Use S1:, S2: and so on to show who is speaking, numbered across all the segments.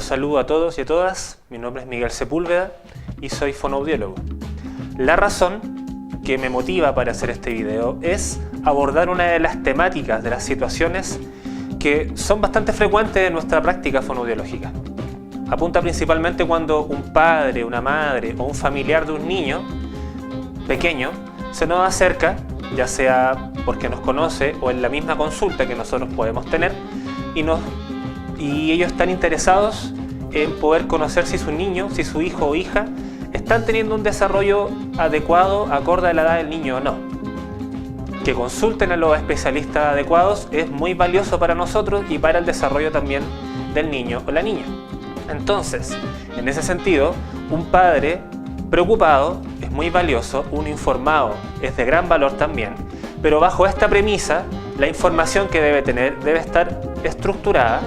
S1: saludo a todos y a todas. Mi nombre es Miguel Sepúlveda y soy fonoaudiólogo. La razón que me motiva para hacer este video es abordar una de las temáticas, de las situaciones que son bastante frecuentes en nuestra práctica fonoaudiológica. Apunta principalmente cuando un padre, una madre o un familiar de un niño pequeño se nos acerca, ya sea porque nos conoce o en la misma consulta que nosotros podemos tener, y ellos están interesados en poder conocer si su niño, si su hijo o hija están teniendo un desarrollo adecuado acorde a la edad del niño o no. Que consulten a los especialistas adecuados es muy valioso para nosotros y para el desarrollo también del niño o la niña. Entonces, en ese sentido, un padre preocupado es muy valioso, uno informado es de gran valor también, pero bajo esta premisa, la información que debe tener debe estar estructurada,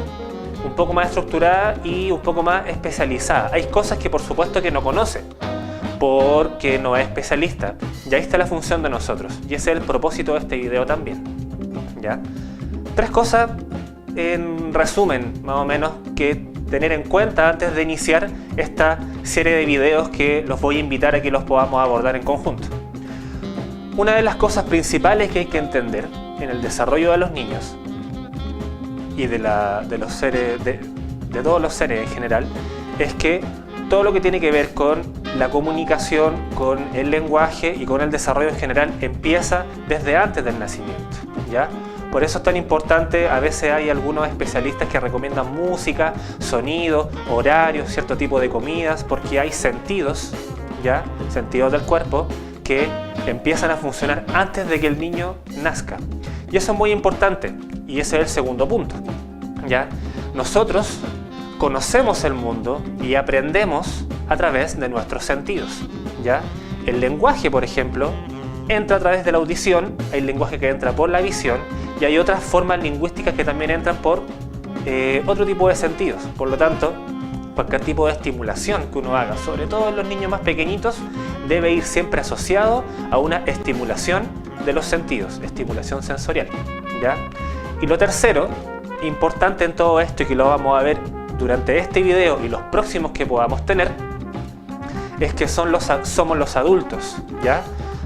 S1: un poco más estructurada y un poco más especializada. Hay cosas que por supuesto que no conoce, porque no es especialista, y ahí está la función de nosotros, y ese es el propósito de este video también. ¿Ya? 3 cosas en resumen, más o menos, que tener en cuenta antes de iniciar esta serie de videos que los voy a invitar a que los podamos abordar en conjunto. Una de las cosas principales que hay que entender en el desarrollo de los niños y de todos los seres en general es que todo lo que tiene que ver con la comunicación, con el lenguaje y con el desarrollo en general empieza desde antes del nacimiento, ¿ya? Por eso es tan importante, a veces hay algunos especialistas que recomiendan música, sonido, horarios, cierto tipo de comidas, porque hay sentidos, ¿ya? Sentidos del cuerpo que empiezan a funcionar antes de que el niño nazca. Y eso es muy importante, y ese es el segundo punto, ¿ya? Nosotros conocemos el mundo y aprendemos a través de nuestros sentidos, ¿ya? El lenguaje, por ejemplo, entra a través de la audición, hay lenguaje que entra por la visión, y hay otras formas lingüísticas que también entran por otro tipo de sentidos. Por lo tanto, cualquier tipo de estimulación que uno haga, sobre todo en los niños más pequeñitos, debe ir siempre asociado a una estimulación de los sentidos, estimulación sensorial, ¿ya? Y lo tercero, importante en todo esto y que lo vamos a ver durante este video y los próximos que podamos tener, es que somos los adultos, ¿ya?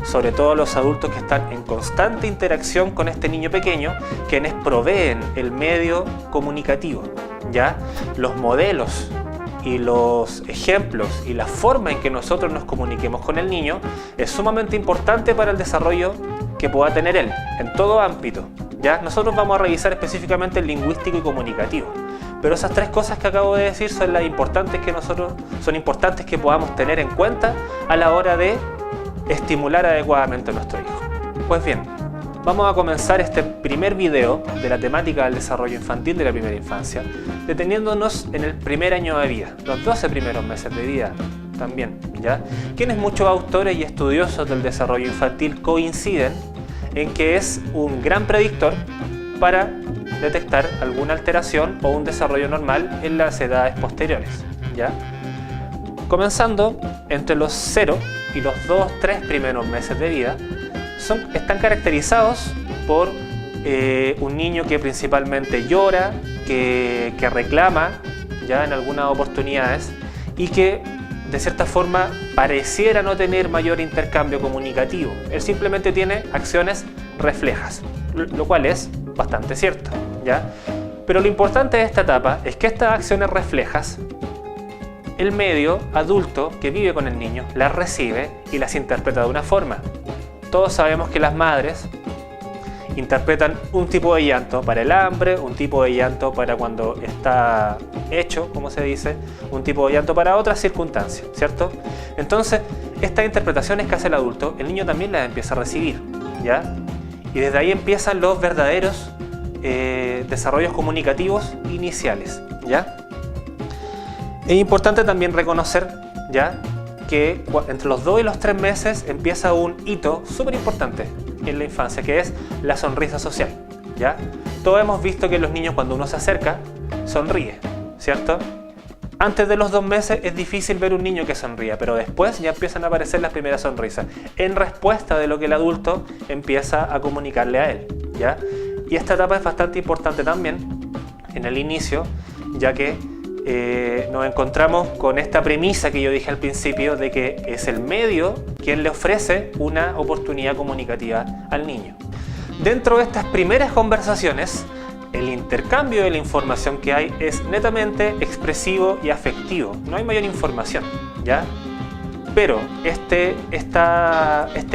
S1: Sobre todo los adultos que están en constante interacción con este niño pequeño, quienes proveen el medio comunicativo, ¿ya? Los modelos y los ejemplos y la forma en que nosotros nos comuniquemos con el niño es sumamente importante para el desarrollo que pueda tener él, en todo ámbito, ¿ya? Nosotros vamos a revisar específicamente el lingüístico y comunicativo, pero esas 3 cosas que acabo de decir son las importantes son importantes que podamos tener en cuenta a la hora de estimular adecuadamente a nuestro hijo. Pues bien, vamos a comenzar este primer video de la temática del desarrollo infantil de la primera infancia, deteniéndonos en el primer año de vida, los 12 primeros meses de vida también, ¿ya? Quienes muchos autores y estudiosos del desarrollo infantil coinciden en que es un gran predictor para detectar alguna alteración o un desarrollo normal en las edades posteriores, ¿ya? Comenzando entre los 0 y los 2-3 primeros meses de vida, están caracterizados por un niño que principalmente llora, que reclama ya en algunas oportunidades y que de cierta forma pareciera no tener mayor intercambio comunicativo. Él simplemente tiene acciones reflejas, lo cual es bastante cierto, ¿ya? Pero lo importante de esta etapa es que estas acciones reflejas, el medio adulto que vive con el niño las recibe y las interpreta de una forma. Todos sabemos que las madres interpretan un tipo de llanto para el hambre, un tipo de llanto para cuando está hecho, como se dice, un tipo de llanto para otras circunstancias, ¿cierto? Entonces, estas interpretaciones que hace el adulto, el niño también las empieza a recibir, ¿ya? Y desde ahí empiezan los verdaderos desarrollos comunicativos iniciales, ¿ya? Es importante también reconocer, ¿ya?, que entre los 2 y los 3 meses empieza un hito súper importante en la infancia, que es la sonrisa social, ¿ya? Todos hemos visto que los niños, cuando uno se acerca, sonríe, ¿cierto? Antes de los 2 meses es difícil ver un niño que sonría, pero después ya empiezan a aparecer las primeras sonrisas, en respuesta de lo que el adulto empieza a comunicarle a él, ¿ya? Y esta etapa es bastante importante también en el inicio, ya que nos encontramos con esta premisa que yo dije al principio de que es el medio quien le ofrece una oportunidad comunicativa al niño. Dentro de estas primeras conversaciones, el intercambio de la información que hay es netamente expresivo y afectivo. No hay mayor información, ¿ya? Pero este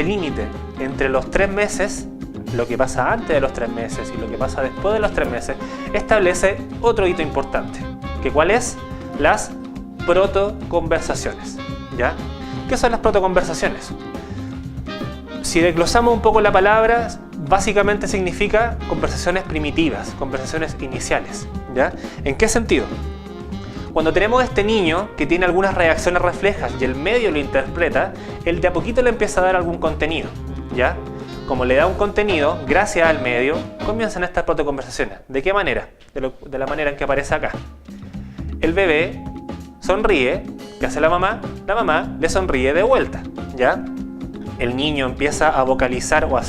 S1: límite entre los 3 meses, lo que pasa antes de los 3 meses y lo que pasa después de los 3 meses, establece otro hito importante. ¿Que cuál es? Las protoconversaciones, ¿ya? ¿Qué son las protoconversaciones? Si desglosamos un poco la palabra, básicamente significa conversaciones primitivas, conversaciones iniciales, ¿ya? ¿En qué sentido? Cuando tenemos a este niño que tiene algunas reacciones reflejas y el medio lo interpreta, él de a poquito le empieza a dar algún contenido, ¿ya? Como le da un contenido, gracias al medio, comienzan estas protoconversaciones. ¿De qué manera? De la manera en que aparece acá. El bebé sonríe, ¿qué hace la mamá? La mamá le sonríe de vuelta, ¿ya? El niño empieza a vocalizar o a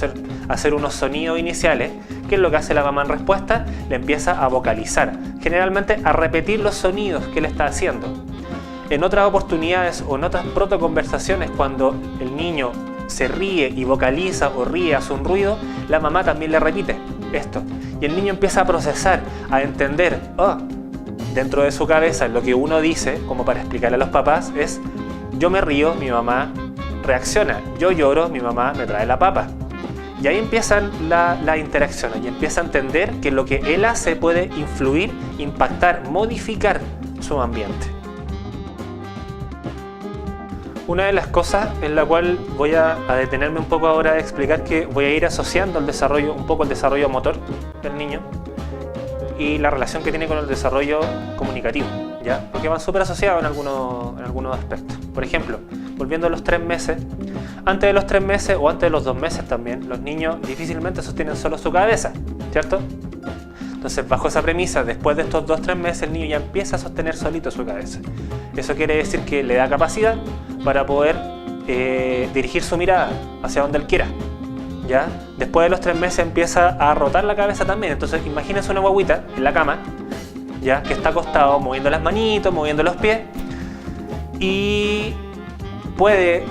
S1: hacer unos sonidos iniciales. ¿Qué es lo que hace la mamá en respuesta? Le empieza a vocalizar, generalmente a repetir los sonidos que él está haciendo. En otras oportunidades o en otras protoconversaciones, cuando el niño se ríe y vocaliza o ríe, hace un ruido, la mamá también le repite esto. Y el niño empieza a procesar, a entender, dentro de su cabeza lo que uno dice, como para explicarle a los papás, es: yo me río, mi mamá reacciona, yo lloro, mi mamá me trae la papa. Y ahí empiezan las interacciones y empieza a entender que lo que él hace puede influir, impactar, modificar su ambiente. Una de las cosas en la cual voy a detenerme un poco ahora de explicar, que voy a ir asociando el desarrollo motor del niño y la relación que tiene con el desarrollo comunicativo, ¿ya? Porque van súper asociados en algunos aspectos. Por ejemplo, volviendo a los 3 meses, antes de los 3 meses o antes de los 2 meses también, los niños difícilmente sostienen solo su cabeza, ¿cierto? Entonces, bajo esa premisa, después de estos 2-3 meses, el niño ya empieza a sostener solito su cabeza. Eso quiere decir que le da capacidad para poder dirigir su mirada hacia donde él quiera, ¿ya? Después de los 3 meses empieza a rotar la cabeza también. Entonces, imagínense una guaguita en la cama, ¿ya? Que está acostado, moviendo las manitos, moviendo los pies, y puede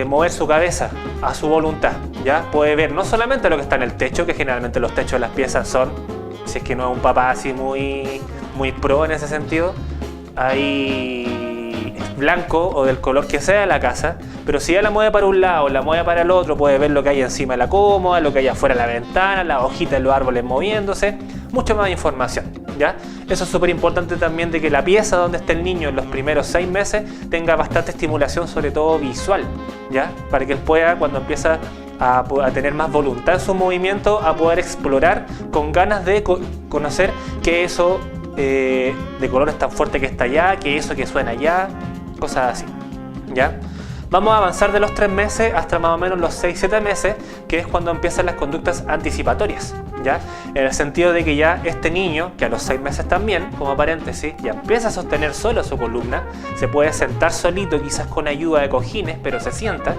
S1: mover su cabeza a su voluntad, ¿ya? Puede ver no solamente lo que está en el techo, que generalmente los techos de las piezas son, si es que no es un papá así muy pro en ese sentido, ahí es blanco o del color que sea la casa, pero si ella la mueve para un lado, la mueve para el otro, puede ver lo que hay encima de la cómoda, lo que hay afuera de la ventana, las hojitas de los árboles moviéndose, mucha más información, ¿ya? Eso es súper importante también, de que la pieza donde esté el niño en los primeros 6 meses tenga bastante estimulación, sobre todo visual, ¿ya? Para que él pueda, cuando empieza a tener más voluntad en su movimiento, a poder explorar con ganas de conocer qué eso de colores tan fuerte que está allá, qué eso que suena allá, cosas así, ¿ya? Vamos a avanzar de los 3 meses hasta más o menos los 6-7 meses, que es cuando empiezan las conductas anticipatorias, ¿ya? En el sentido de que ya este niño, que a los 6 meses también, como paréntesis, ya empieza a sostener solo su columna, se puede sentar solito, quizás con ayuda de cojines, pero se sienta,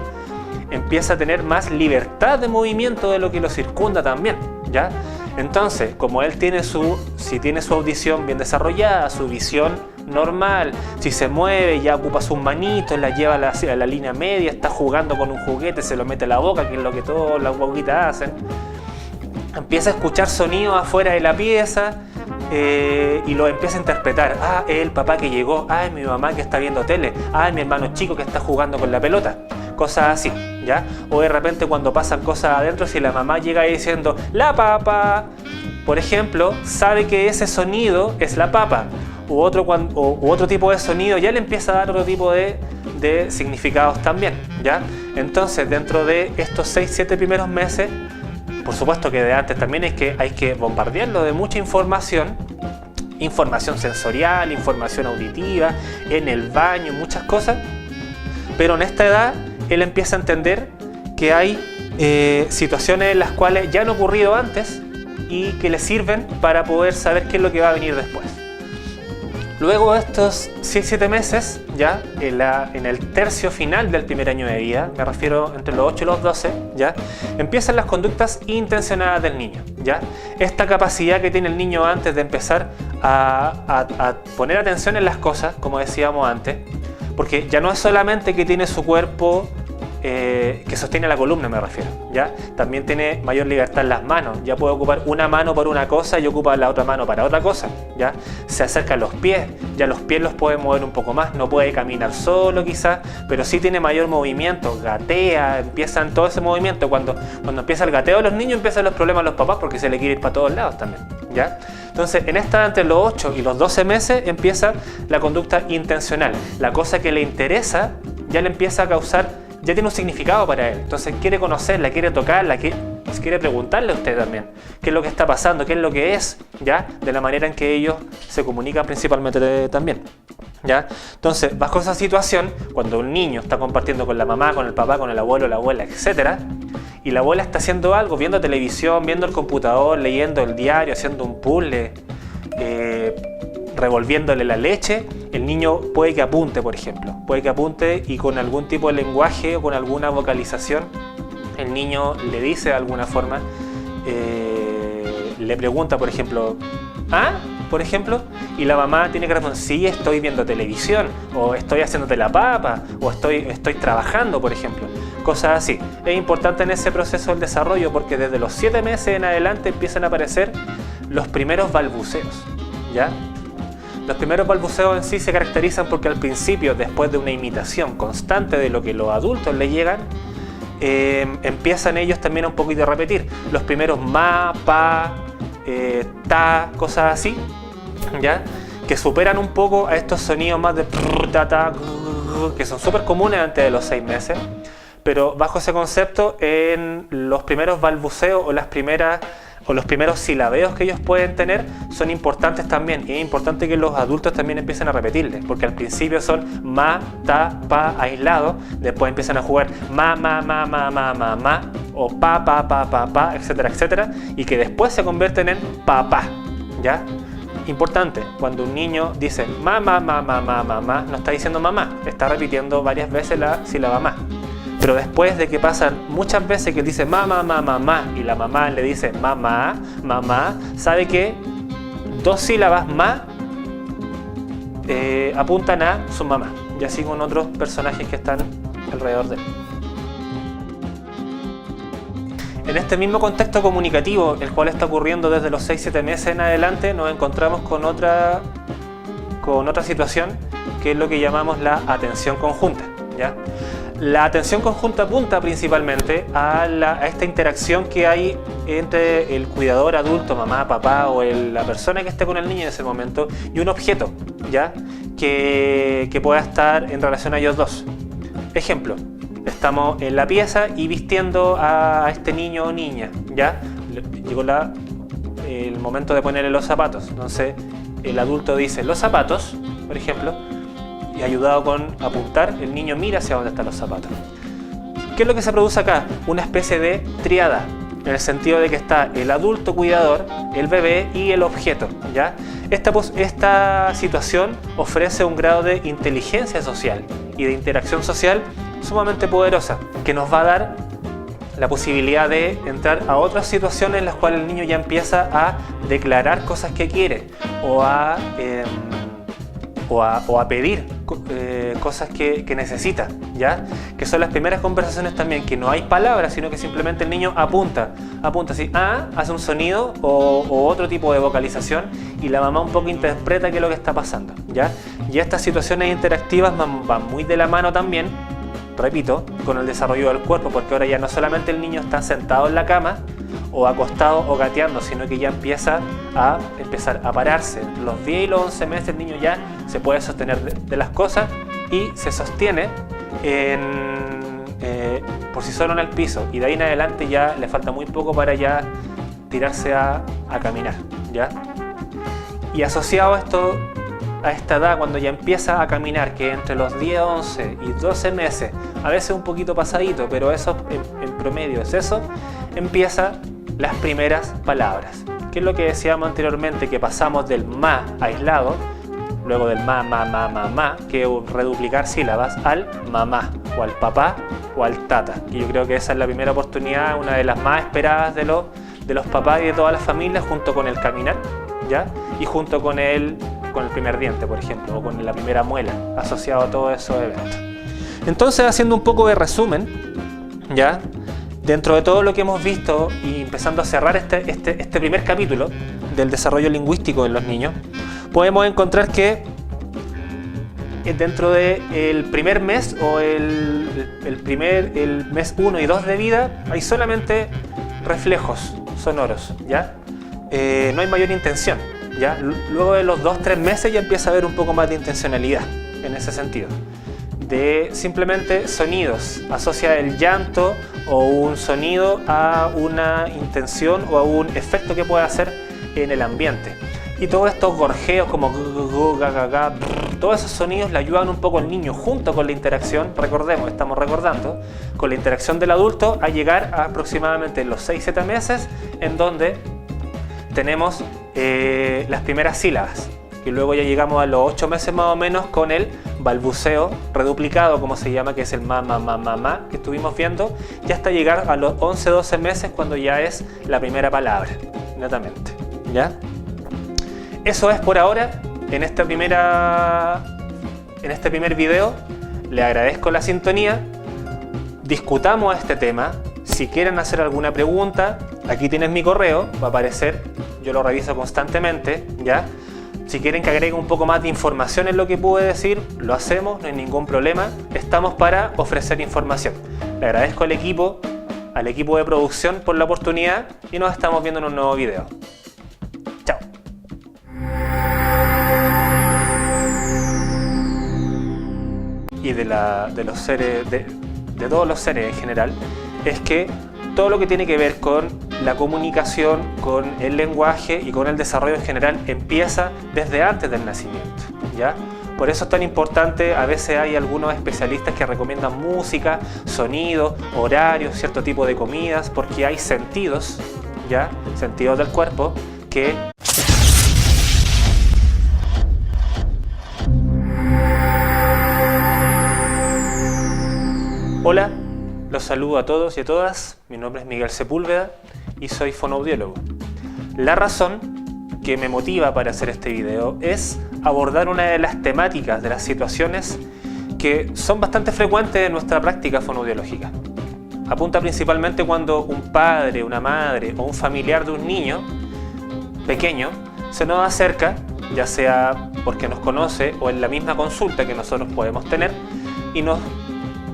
S1: empieza a tener más libertad de movimiento de lo que lo circunda también, ¿ya? Entonces, como él tiene si tiene su audición bien desarrollada, su visión normal, si se mueve, ya ocupa sus manitos, la lleva a la línea media, está jugando con un juguete, se lo mete a la boca, que es lo que todas las guaguitas hacen, empieza a escuchar sonidos afuera de la pieza y lo empieza a interpretar. Ah, es el papá que llegó, ah, es mi mamá que está viendo tele, ah, es mi hermano chico que está jugando con la pelota, cosas así, ¿ya? O de repente cuando pasan cosas adentro, si la mamá llega ahí diciendo la papa, por ejemplo, sabe que ese sonido es la papa, u otro tipo de sonido, ya le empieza a dar otro tipo de significados también, ¿ya? Entonces, dentro de estos 6-7 primeros meses, por supuesto que de antes también hay que bombardearlo de mucha información sensorial, información auditiva, en el baño, muchas cosas, pero en esta edad él empieza a entender que hay situaciones en las cuales ya han ocurrido antes y que le sirven para poder saber qué es lo que va a venir después. Luego de estos 6-7 meses, ya en el tercio final del primer año de vida, me refiero entre los 8 y los 12, ya empiezan las conductas intencionadas del niño. ¿Ya? Esta capacidad que tiene el niño antes de empezar a poner atención en las cosas, como decíamos antes, porque ya no es solamente que tiene su cuerpo que sostiene la columna, me refiero, ¿ya? También tiene mayor libertad en las manos, ya puede ocupar una mano para una cosa y ocupa la otra mano para otra cosa, ¿ya? Se acerca a los pies, ya los pies los puede mover un poco más, no puede caminar solo quizás, pero sí tiene mayor movimiento, gatea, empiezan todo ese movimiento. Cuando empieza el gateo de los niños empiezan los problemas a los papás porque se le quiere ir para todos lados también, ¿ya? Entonces, en esta entre los 8 y los 12 meses empieza la conducta intencional, la cosa que le interesa ya le empieza a causar, ya tiene un significado para él, entonces quiere conocerla, quiere tocarla, quiere preguntarle a usted también qué es lo que está pasando, qué es lo que es, ¿ya? De la manera en que ellos se comunican principalmente también, ¿ya? Entonces, bajo esa situación, cuando un niño está compartiendo con la mamá, con el papá, con el abuelo, la abuela, etc., y la abuela está haciendo algo, viendo televisión, viendo el computador, leyendo el diario, haciendo un puzzle, revolviéndole la leche, el niño puede que apunte, por ejemplo. Puede que apunte y con algún tipo de lenguaje o con alguna vocalización, el niño le dice de alguna forma, le pregunta, por ejemplo, ¿ah? Por ejemplo, y la mamá tiene que responder, sí, estoy viendo televisión, o estoy haciéndote la papa, o estoy trabajando, por ejemplo. Cosas así. Es importante en ese proceso del desarrollo porque desde los 7 meses en adelante empiezan a aparecer los primeros balbuceos, ¿ya? Los primeros balbuceos en sí se caracterizan porque al principio, después de una imitación constante de lo que los adultos le llegan, empiezan ellos también un poquito a repetir. Los primeros ma, pa, ta, cosas así, ¿ya? Que superan un poco a estos sonidos más de prr, ta, ta, que son súper comunes antes de los 6 meses. Pero bajo ese concepto, en los primeros balbuceos o los primeros silabeos que ellos pueden tener son importantes también. Y es importante que los adultos también empiecen a repetirles, porque al principio son ma, ta, pa aislados, después empiezan a jugar ma, o pa, etcétera, etcétera, y que después se convierten en papá, ¿ya? Importante, cuando un niño dice ma, no está diciendo mamá, está repitiendo varias veces la sílaba ma. Pero después de que pasan muchas veces que dice mamá y la mamá le dice mamá, sabe que 2 sílabas ma apuntan a su mamá, y así con otros personajes que están alrededor de él. En este mismo contexto comunicativo, el cual está ocurriendo desde los 6-7 meses en adelante, nos encontramos con otra situación que es lo que llamamos la atención conjunta, ¿ya? La atención conjunta apunta principalmente a esta interacción que hay entre el cuidador adulto, mamá, papá o la persona que esté con el niño en ese momento y un objeto, ¿ya? Que pueda estar en relación a ellos dos. Ejemplo, estamos en la pieza y vistiendo a este niño o niña, ¿ya? Llegó el momento de ponerle los zapatos, entonces el adulto dice los zapatos, por ejemplo, y ayudado con apuntar, el niño mira hacia dónde están los zapatos. ¿Qué es lo que se produce acá? Una especie de triada, en el sentido de que está el adulto cuidador, el bebé y el objeto, ¿ya? Esta situación ofrece un grado de inteligencia social y de interacción social sumamente poderosa, que nos va a dar la posibilidad de entrar a otras situaciones en las cuales el niño ya empieza a declarar cosas que quiere o a pedir cosas que necesita, ¿ya? Que son las primeras conversaciones también, que no hay palabras, sino que simplemente el niño apunta así, hace un sonido o otro tipo de vocalización y la mamá un poco interpreta qué es lo que está pasando, ¿ya? Y estas situaciones interactivas van muy de la mano también, repito, con el desarrollo del cuerpo, porque ahora ya no solamente el niño está sentado en la cama o acostado o gateando, sino que ya empieza a pararse. Los 10 y los 11 meses el niño ya se puede sostener de las cosas y se sostiene por sí solo en el piso, y de ahí en adelante ya le falta muy poco para ya tirarse a caminar, ¿ya? Y asociado a esta edad, cuando ya empieza a caminar, que entre los 10, 11 y 12 meses, a veces un poquito pasadito, pero eso en promedio es eso, empieza las primeras palabras. ¿Qué es lo que decíamos anteriormente? Que pasamos del ma aislado, luego del ma, que es reduplicar sílabas, al mamá, o al papá, o al tata. Y yo creo que esa es la primera oportunidad, una de las más esperadas de los papás y de todas las familias, junto con el caminar, ¿ya? Y junto con el primer diente, por ejemplo, o con la primera muela, asociado a todos esos eventos. Entonces, haciendo un poco de resumen, ¿ya? Dentro de todo lo que hemos visto y empezando a cerrar este primer capítulo del desarrollo lingüístico en los niños, podemos encontrar que dentro del primer mes o el mes 1 y 2 de vida hay solamente reflejos sonoros, ¿ya? No hay mayor intención, ¿ya? Luego de los 2-3 meses ya empieza a haber un poco más de intencionalidad en ese sentido, de simplemente sonidos, asocia el llanto o un sonido a una intención o a un efecto que puede hacer en el ambiente. Y todos estos gorjeos como todos esos sonidos le ayudan un poco al niño junto con la interacción, estamos recordando, con la interacción del adulto a llegar a aproximadamente los 6-7 meses en donde tenemos las primeras sílabas. Y luego ya llegamos a los 8 meses más o menos con el balbuceo reduplicado, como se llama, que es el ma, que estuvimos viendo, y hasta llegar a los 11-12 meses cuando ya es la primera palabra, netamente, ¿ya? Eso es por ahora en este primer video. Le agradezco la sintonía, discutamos este tema. Si quieren hacer alguna pregunta, aquí tienes mi correo, va a aparecer, yo lo reviso constantemente, ¿ya? Si quieren que agregue un poco más de información en lo que pude decir, lo hacemos, no hay ningún problema. Estamos para ofrecer información. Le agradezco al equipo de producción por la oportunidad y nos estamos viendo en un nuevo video. Chao. Y de los seres, de todos los seres en general, es que todo lo que tiene que ver con la comunicación, con el lenguaje y con el desarrollo en general empieza desde antes del nacimiento, ¿ya? Por eso es tan importante, a veces hay algunos especialistas que recomiendan música, sonidos, horarios, cierto tipo de comidas, porque hay sentidos, ¿ya? Sentidos del cuerpo que... Hola. Los saludo a todos y a todas, mi nombre es Miguel Sepúlveda y soy fonoaudiólogo. La razón que me motiva para hacer este video es abordar una de las temáticas, de las situaciones que son bastante frecuentes en nuestra práctica fonoaudiológica. Apunta principalmente cuando un padre, una madre o un familiar de un niño pequeño se nos acerca, ya sea porque nos conoce o en la misma consulta que nosotros podemos tener,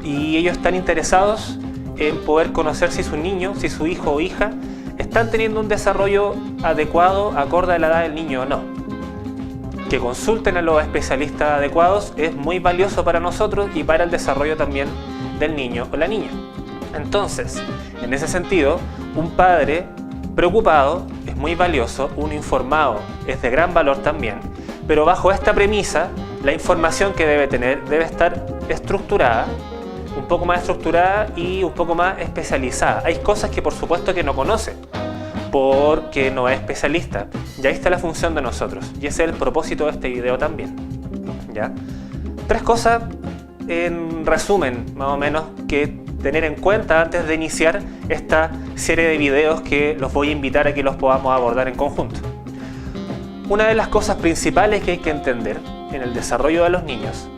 S1: y ellos están interesados en poder conocer si su niño, si su hijo o hija están teniendo un desarrollo adecuado acorde a la edad del niño o no. Que consulten a los especialistas adecuados es muy valioso para nosotros y para el desarrollo también del niño o la niña. Entonces, en ese sentido, un padre preocupado es muy valioso, uno informado es de gran valor también, pero bajo esta premisa, la información que debe tener debe estar estructurada, un poco más estructurada y un poco más especializada. Hay cosas que por supuesto que no conoce porque no es especialista, y ahí está la función de nosotros y ese es el propósito de este video también, ¿ya? 3 cosas en resumen más o menos que tener en cuenta antes de iniciar esta serie de videos que los voy a invitar a que los podamos abordar en conjunto. Una de las cosas principales que hay que entender en el desarrollo de los niños